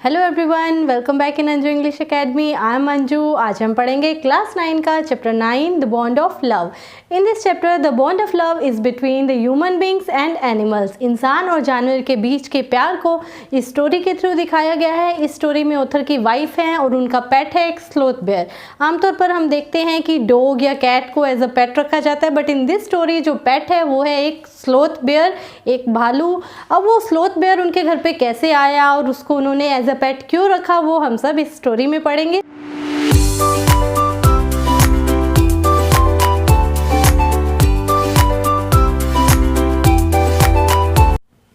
Hello everyone, welcome back in Anju English academy. I am Anju. आज हम पढ़ेंगे क्लास 9 का chapter 9 the bond of love. In this chapter the bond of love is between the human beings and animals. इंसान और जानवर के बीच के प्यार को इस स्टोरी के थ्रू दिखाया गया है। इस स्टोरी में ऑथर की वाइफ है और उनका पेट है एक स्लोथ बेयर। आमतौर पर हम देखते हैं कि डॉग या कैट को एज अ पेट रखा जाता है, बट इन दिस स्टोरी जो पेट है वो है एक स्लोथ बेयर, एक भालू। अब वो स्लोथ बेयर उनके घर पे कैसे आया और उसको उन्होंने एज अ पेट क्यों रखा, वो हम सब इस स्टोरी में पढ़ेंगे।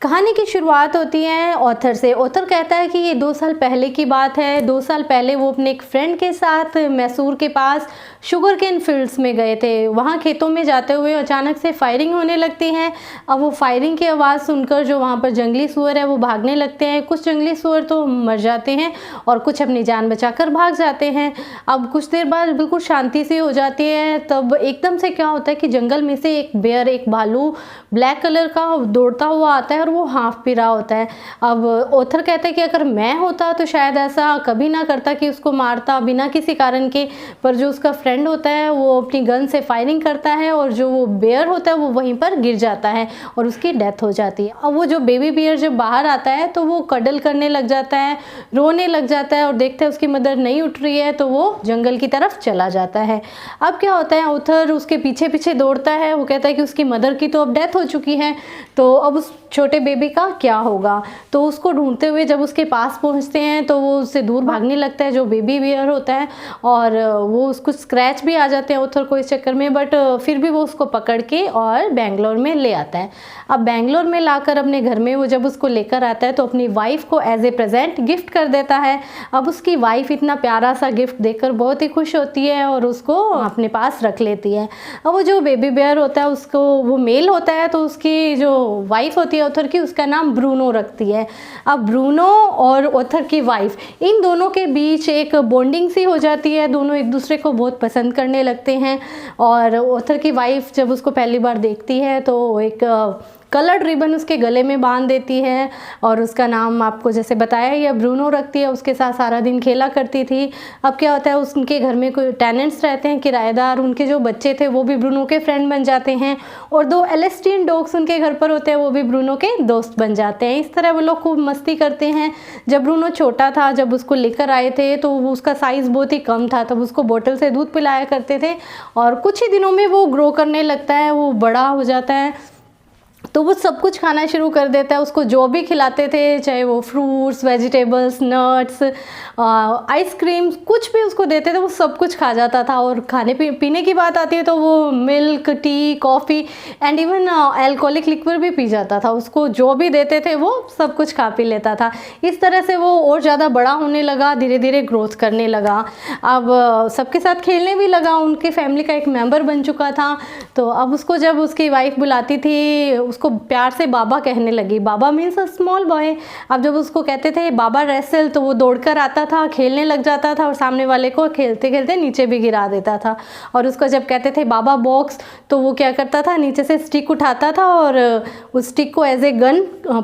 कहानी की शुरुआत होती है ऑथर से। ऑथर कहता है कि ये 2 साल पहले की बात है। 2 साल पहले वो अपने एक फ्रेंड के साथ मैसूर के पास शुगर केन फील्ड्स में गए थे। वहाँ खेतों में जाते हुए अचानक से फायरिंग होने लगती है। अब वो फायरिंग की आवाज़ सुनकर जो वहाँ पर जंगली सूअर है वो भागने लगते हैं। कुछ जंगली सूअर तो मर जाते हैं और कुछ अपनी जान बचाकर भाग जाते हैं। अब कुछ देर बाद बिल्कुल शांति सी हो जाती है। तब एकदम से क्या होता है कि जंगल में से एक बेयर, एक भालू ब्लैक कलर का दौड़ता हुआ आता है और वो हाफ पी रहा होता है। अब ऑथर कहते हैं कि अगर मैं होता तो शायद ऐसा कभी ना करता कि उसको मारता बिना किसी कारण के, पर जो उसका फ्रेंड होता है वो अपनी गन से फायरिंग करता है और जो वो बेयर होता है वो वहीं पर गिर जाता है और उसकी डेथ हो जाती है। अब वो जो बेबी बेयर जब बाहर आता है तो वो कडल करने लग जाता है, रोने लग जाता है और देखते हैं उसकी मदर नहीं उठ रही है तो वो जंगल की तरफ चला जाता है। अब क्या होता है, ऑथर उसके पीछे पीछे दौड़ता है। वो कहता है कि उसकी मदर की तो अब डेथ हो चुकी है, तो अब उस छोटे बेबी का क्या होगा। तो उसको ढूंढते हुए जब उसके पास पहुंचते हैं तो वो उससे दूर भागने लगता है जो बेबी बेयर होता है, और वो उसको स्क्रैच भी आ जाते हैं ऑथर को इस चक्कर में, बट फिर भी वो उसको पकड़ के और बेंगलोर में ले आता है। अब बेंगलोर में लाकर अपने घर में वो जब उसको लेकर आता है तो अपनी वाइफ को एज ए प्रेजेंट गिफ्ट कर देता है। अब उसकी वाइफ इतना प्यारा सा गिफ्ट देखकर बहुत ही खुश होती है और उसको अपने पास रख लेती है। अब वो जो बेबी बेयर होता है उसको, वो मेल होता है, तो उसकी जो वाइफ होती है ऑथर की, उसका नाम ब्रूनो रखती है। अब ब्रूनो और ऑथर की वाइफ, इन दोनों के बीच एक बॉन्डिंग सी हो जाती है। दोनों एक दूसरे को बहुत पसंद करने लगते हैं और ऑथर की वाइफ जब उसको पहली बार देखती है तो एक कलर्ड रिबन उसके गले में बांध देती है और उसका नाम आपको जैसे बताया ये ब्रूनो रखती है। उसके साथ सारा दिन खेला करती थी। अब क्या होता है, उनके घर में कोई टेनेंट्स रहते हैं, किराएदार, उनके जो बच्चे थे वो भी ब्रूनो के फ्रेंड बन जाते हैं और 2 एलेस्टियन डॉग्स उनके घर पर होते हैं, वो भी ब्रूनो के दोस्त बन जाते हैं। इस तरह वो लोग खूब मस्ती करते हैं। जब ब्रूनो छोटा था, जब उसको लेकर आए थे तो उसका साइज़ बहुत ही कम था, तब उसको बोतल से दूध पिलाया करते थे और कुछ ही दिनों में वो ग्रो करने लगता है, वो बड़ा हो जाता है तो वो सब कुछ खाना शुरू कर देता है। उसको जो भी खिलाते थे, चाहे वो फ्रूट्स, वेजिटेबल्स, नट्स, आइसक्रीम, कुछ भी उसको देते थे वो सब कुछ खा जाता था। और खाने पीने की बात आती है तो वो milk, T, coffee and even alcoholic liquid भी पी जाता था। उसको जो भी देते थे वो सब कुछ खा पी लेता था। इस तरह से वो और ज़्यादा बड़ा होने लगा, धीरे धीरे ग्रोथ करने लगा। अब सबके साथ खेलने भी लगा, उनके फैमिली का एक मेंबर बन चुका था। तो अब उसको जब उसकी वाइफ बुलाती थी, उसको प्यार से बाबा कहने लगी। बाबा मीन्स अ स्मॉल बॉय। अब जब उसको कहते थे बाबा रेसल तो वो दौड़कर आता था, खेलने लग जाता था और सामने वाले को खेलते खेलते नीचे भी गिरा देता था। और उसको जब कहते थे बाबा बॉक्स तो वो क्या करता था, नीचे से स्टिक उठाता था और उस स्टिक को एज ए गन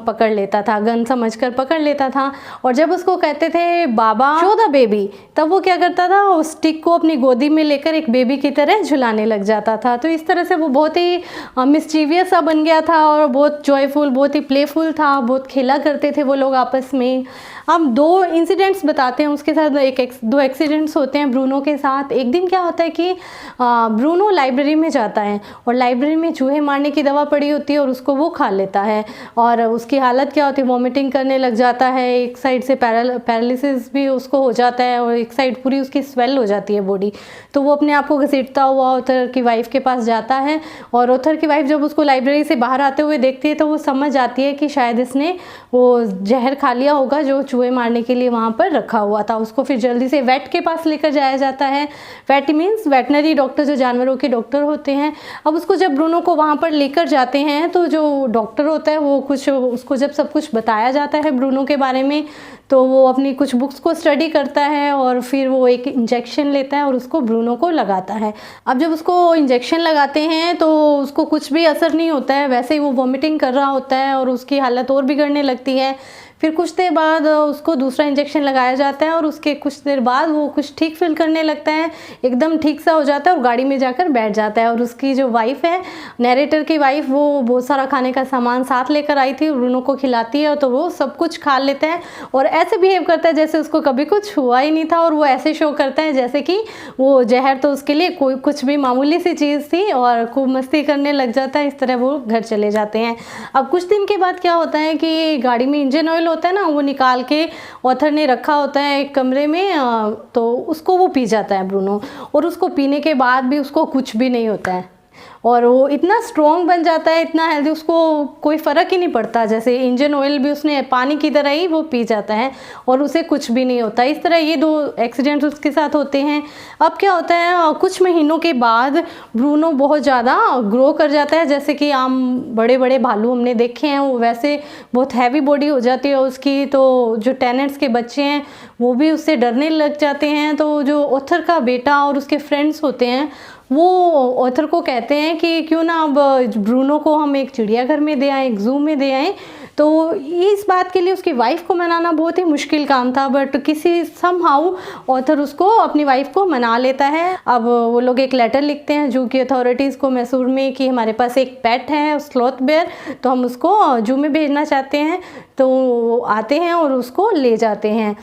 पकड़ लेता था, गन समझकर पकड़ लेता था। और जब उसको कहते थे बाबा शो द बेबी, तब वो क्या करता था, उस स्टिक को अपनी गोदी में लेकर एक बेबी की तरह झुलाने लग जाता था। तो इस तरह से वो बहुत ही मिस्चीवियस सा बन गया था और बहुत जॉयफुल, बहुत ही प्लेफुल था, बहुत खेला करते थे वो लोग आपस में। हम 2 इंसिडेंट्स बताते हैं उसके साथ। 2 एक्सीडेंट्स होते हैं ब्रूनो के साथ। एक दिन क्या होता है कि ब्रूनो लाइब्रेरी में जाता है और लाइब्रेरी में चूहे मारने की दवा पड़ी होती है और उसको वो खा लेता है और उसकी हालत क्या होती है, वॉमिटिंग करने लग जाता है। एक साइड से पैरालिसिस भी उसको हो जाता है और एक साइड पूरी उसकी स्वेल हो जाती है बॉडी। तो वो अपने आप को घसीटता हुआ ऑथर की वाइफ के पास जाता है और ऑथर की वाइफ जब उसको लाइब्रेरी से बाहर आते हुए देखती है तो वो समझ जाती है कि शायद इसने वो जहर खा लिया होगा जो चूहे मारने के लिए वहाँ पर रखा हुआ था। उसको फिर जल्दी से वेट के पास लेकर जाया जाता है। वेट मीन्स वेटनरी डॉक्टर, जो जानवरों के डॉक्टर होते हैं। अब उसको जब ब्रूनो को वहाँ पर लेकर जाते हैं तो जो डॉक्टर होता है वो कुछ उसको जब सब कुछ बताया जाता है ब्रूनो के बारे में तो वो अपनी कुछ बुक्स को स्टडी करता है और फिर वो एक इंजेक्शन लेता है और उसको ब्रूनो को लगाता है। अब जब उसको इंजेक्शन लगाते हैं तो उसको कुछ भी असर नहीं होता है, वैसे ही वो वॉमिटिंग कर रहा होता है और उसकी हालत और बिगड़ने लगती है। फिर कुछ देर बाद उसको दूसरा इंजेक्शन लगाया जाता है और उसके कुछ देर बाद वो कुछ ठीक फील करने लगता है, एकदम ठीक सा हो जाता है और गाड़ी में जाकर बैठ जाता है। और उसकी जो वाइफ है, नैरेटर की वाइफ, वो बहुत सारा खाने का सामान साथ लेकर आई थी, ब्रूनो को खिलाती है तो वो सब कुछ खा लेता है और ऐसे बिहेव करता है जैसे उसको कभी कुछ हुआ ही नहीं था। और वो ऐसे शो करता है जैसे कि वो जहर तो उसके लिए कोई कुछ भी मामूली सी चीज़ थी और खूब मस्ती करने लग जाता है। इस तरह वो घर चले जाते हैं। अब कुछ दिन के बाद क्या होता है कि गाड़ी में इंजन ऑयल होता है ना, वो निकाल के ऑथर ने रखा होता है एक कमरे में, तो उसको वो पी जाता है ब्रूनो। और उसको पीने के बाद भी उसको कुछ भी नहीं होता है और वो इतना स्ट्रॉन्ग बन जाता है, इतना हेल्दी, उसको कोई फ़र्क ही नहीं पड़ता। जैसे इंजन ऑयल भी उसने पानी की तरह ही वो पी जाता है और उसे कुछ भी नहीं होता। इस तरह ये 2 एक्सीडेंट्स उसके साथ होते हैं। अब क्या होता है, कुछ महीनों के बाद ब्रूनो बहुत ज़्यादा ग्रो कर जाता है। जैसे कि आम बड़े बड़े भालू हमने देखे हैं, वो वैसे बहुत हैवी बॉडी हो जाती है उसकी। तो जो टेनेंट्स के बच्चे हैं वो भी उससे डरने लग जाते हैं। तो जो ऑथर का बेटा और उसके फ्रेंड्स होते हैं वो ऑथर को कहते हैं कि क्यों ना अब ब्रूनो को हम एक चिड़ियाघर में दे आएँ, एक ज़ू में दे आएँ। तो इस बात के लिए उसकी वाइफ को मनाना बहुत ही मुश्किल काम था, बट किसी समहाउ ऑथर उसको, अपनी वाइफ को मना लेता है। अब वो लोग एक लेटर लिखते हैं जू की अथॉरिटीज़ को मैसूर में कि हमारे पास एक पेट है स्लॉथ बेयर, तो हम उसको जू में भेजना चाहते हैं। तो वो आते हैं और उसको ले जाते हैं।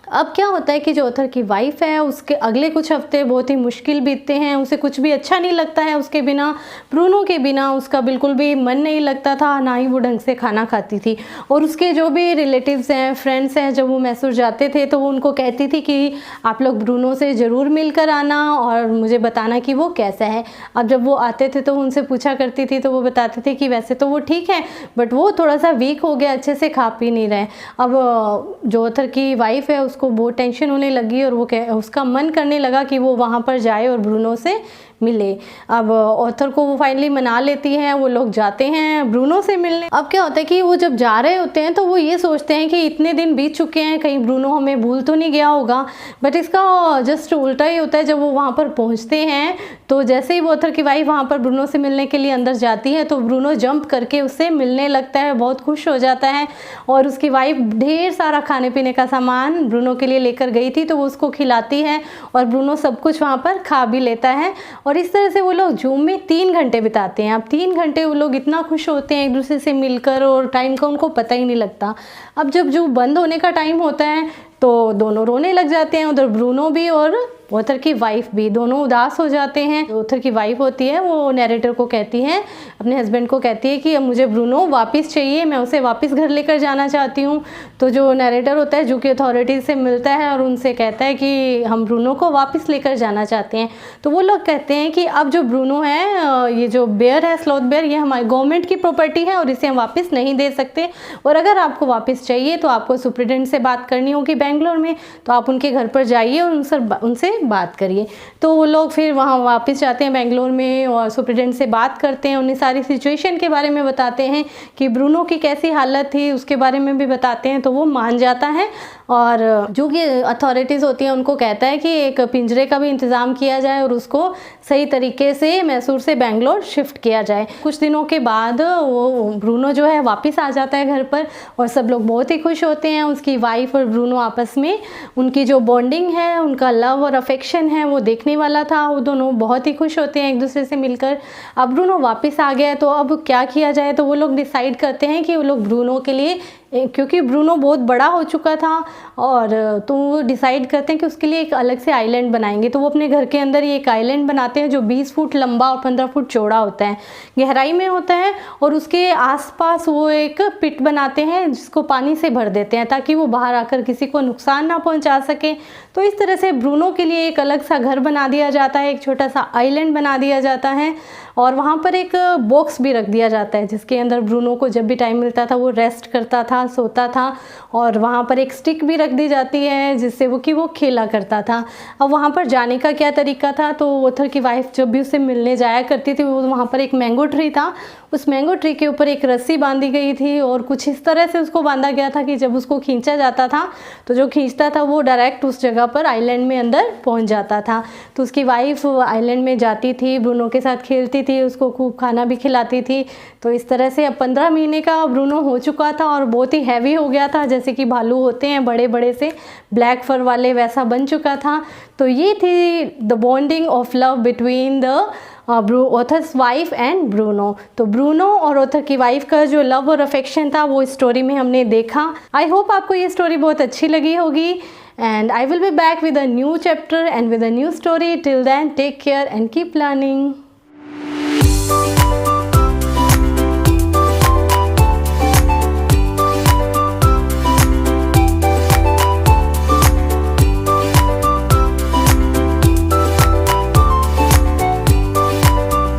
अब क्या होता है कि जो ऑथर की वाइफ है उसके अगले कुछ हफ्ते बहुत ही मुश्किल बीतते हैं। उसे कुछ भी अच्छा नहीं लगता है उसके बिना, ब्रूनो के बिना उसका बिल्कुल भी मन नहीं लगता था, ना ही वो ढंग से खाना खाती थी। और उसके जो भी रिलेटिव्स हैं, फ्रेंड्स हैं, जब वो मैसूर जाते थे तो वो उनको कहती थी कि आप लोग ब्रूनो से ज़रूर मिलकर आना और मुझे बताना कि वो कैसा है। अब जब वो आते थे तो उनसे पूछा करती थी तो वो बताते थे कि वैसे तो वो ठीक है बट वो थोड़ा सा वीक हो गया, अच्छे से खा पी नहीं रहे। अब जो ऑथर की वाइफ है उसको बहुत टेंशन होने लगी और वो उसका मन करने लगा कि वो वहाँ पर जाए और ब्रूनो से मिले। अब ऑथर को वो फाइनली मना लेती है, वो लोग जाते हैं ब्रूनो से मिलने। अब क्या होता है कि वो जब जा रहे होते हैं तो वो ये सोचते हैं कि इतने दिन बीत चुके हैं, कहीं ब्रूनो हमें भूल तो नहीं गया होगा। बट इसका जस्ट उल्टा ही होता है। जब वो वहाँ पर पहुँचते हैं तो जैसे ही वो ऑथर की वाइफ वहाँ पर ब्रूनो से मिलने के लिए अंदर जाती है तो ब्रूनो जंप करके उससे मिलने लगता है, बहुत खुश हो जाता है। और उसकी वाइफ ढेर सारा खाने पीने का सामान ब्रूनो के लिए लेकर गई थी तो वो उसको खिलाती है और ब्रूनो सब कुछ वहाँ पर खा भी लेता है। और इस तरह से वो लोग जू में 3 घंटे बिताते हैं। अब 3 घंटे वो लोग इतना खुश होते हैं एक दूसरे से मिलकर और टाइम का उनको पता ही नहीं लगता। अब जब जू बंद होने का टाइम होता है तो दोनों रोने लग जाते हैं, उधर ब्रूनो भी और ऑथर की वाइफ भी, दोनों उदास हो जाते हैं। जो ऑथर की वाइफ होती है वो नैरेटर को कहती है, अपने हस्बैंड को कहती है कि अब मुझे ब्रूनो वापस चाहिए, मैं उसे वापस घर लेकर जाना चाहती हूँ। तो जो नैरेटर होता है जू की अथॉरिटीज़ से मिलता है और उनसे कहता है कि हम ब्रूनो को वापस लेकर जाना चाहते हैं। तो वो लोग कहते हैं कि अब जो ब्रूनो है, ये जो बेयर है स्लॉथ बेयर, ये हमारी गवर्नमेंट की प्रॉपर्टी है और इसे हम वापस नहीं दे सकते। और अगर आपको वापस चाहिए तो आपको सुप्रिटेंडेंट से बात करनी होगी बेंगलोर में, तो आप उनके घर पर जाइए और उनसे बात करिए। तो वो लोग फिर वहाँ वापस जाते हैं बेंगलोर में और सुप्रिटेंडेंट से बात करते हैं, उन्हें सारी सिचुएशन के बारे में बताते हैं कि ब्रूनो की कैसी हालत थी उसके बारे में भी बताते हैं। तो वो मान जाता है और जो कि अथॉरिटीज़ होती हैं उनको कहता है कि एक पिंजरे का भी इंतज़ाम किया जाए और उसको सही तरीके से मैसूर से बेंगलोर शिफ्ट किया जाए। कुछ दिनों के बाद वो ब्रूनो जो है वापस आ जाता है घर पर और सब लोग बहुत ही खुश होते हैं। उसकी वाइफ और ब्रूनो आपस में, उनकी जो बॉन्डिंग है, उनका लव और अफेक्शन है, वो देखने वाला था। वो दोनों बहुत ही खुश होते हैं एक दूसरे से मिलकर। अब ब्रूनो वापस आ गया है तो अब क्या किया जाए, तो वो लोग डिसाइड करते हैं कि वो लोग ब्रूनो के लिए, क्योंकि ब्रूनो बहुत बड़ा हो चुका था और तो वो डिसाइड करते हैं कि उसके लिए एक अलग से आइलैंड बनाएंगे। तो वो अपने घर के अंदर ये एक आइलैंड बनाते हैं जो 20 फुट लंबा और 15 फुट चौड़ा होता है, गहराई में होता है। और उसके आसपास वो एक पिट बनाते हैं जिसको पानी से भर देते हैं ताकि वो बाहर आकर किसी को नुकसान ना पहुंचा सके। तो इस तरह से ब्रूनो के लिए एक अलग सा घर बना दिया जाता है, एक छोटा सा आइलैंड बना दिया जाता है और वहाँ पर एक बॉक्स भी रख दिया जाता है जिसके अंदर ब्रूनो को जब भी टाइम मिलता था वो रेस्ट करता था, सोता था। और वहाँ पर एक स्टिक भी रख दी जाती है जिससे वो खेला करता था। अब वहाँ पर जाने का क्या तरीका था, तो ऑथर की वाइफ जब भी उससे मिलने जाया करती थी वो वहाँ पर एक मैंगो ट्री था, उस मैंगो ट्री के ऊपर एक रस्सी बांधी गई थी और कुछ इस तरह से उसको बांधा गया था कि जब उसको खींचा जाता था तो जो खींचता था वो डायरेक्ट उस जगह पर आइलैंड में अंदर पहुंच जाता था। तो उसकी वाइफ आइलैंड में जाती थी, ब्रूनो के साथ खेलती थी, उसको खूब खाना भी खिलाती थी। तो इस तरह से अब 15 महीने का ब्रूनो हो चुका था और बहुत बहुत ही हैवी हो गया था, जैसे कि भालू होते हैं बड़े बड़े से ब्लैक फर वाले, वैसा बन चुका था। तो ये थी the bonding of love between the author's wife and Bruno. तो ब्रूनो और ऑथर की वाइफ का जो लव और अफेक्शन था वो स्टोरी में हमने देखा। आई होप आपको ये स्टोरी बहुत अच्छी लगी होगी, and I will be back with a new chapter and with a new story. Till then, take care and keep learning.